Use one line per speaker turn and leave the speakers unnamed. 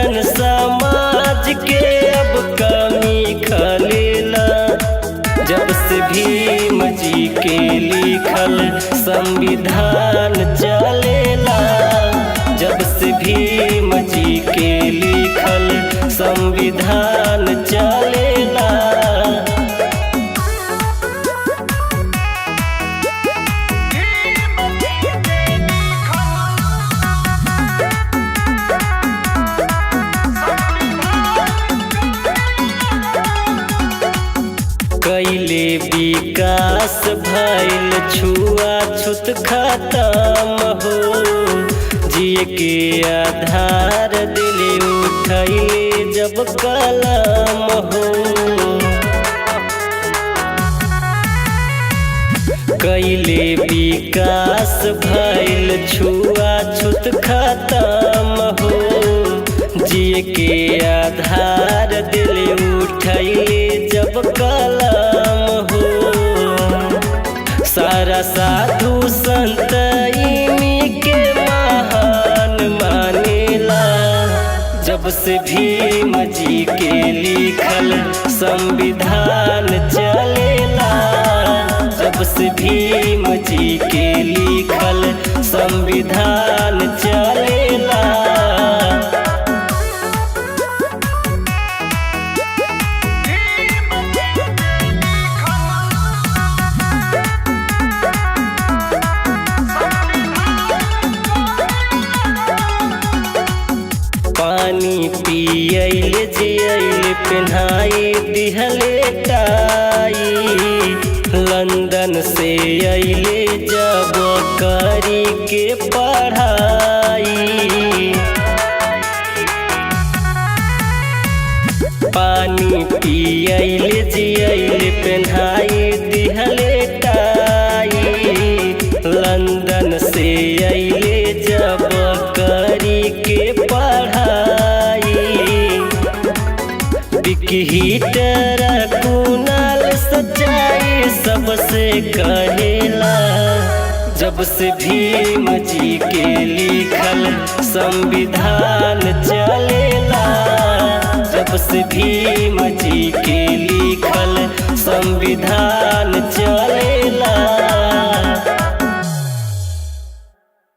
जन समाज के अब कमी खलेला। जब से भीम जी के लिखल संविधान चलेला। जब से भीम जी के लिखल संविधान चलेला। कैले विकास भइल छुआछूत खत्म हो। जिए के आधार दिले उठैले जब कलम हो। कैले विकास भइल छुआछूत खत्म हो। जिए के आधार दिले उठैले जब कलम हो। सारा साधु संत इन्हीं के महान मानेला। जब से भीम जी के लिखल संविधान चलेला। जब से भीम जी के लिखल संविधान चलेला। पानी पियले जियले पहनाई दिहले टाई। लंदन से अइले जब करी के पढ़ाई। पानी पियले जियले पहनाई दिहले टाई। लंदन से अइले जब करी के पढ़ाई। हीटर कुनाल सच्चाई सबसे कहेला। जब से भीम जी के लिखल संविधान चलेला। जब से भीम जी के लिखल संविधान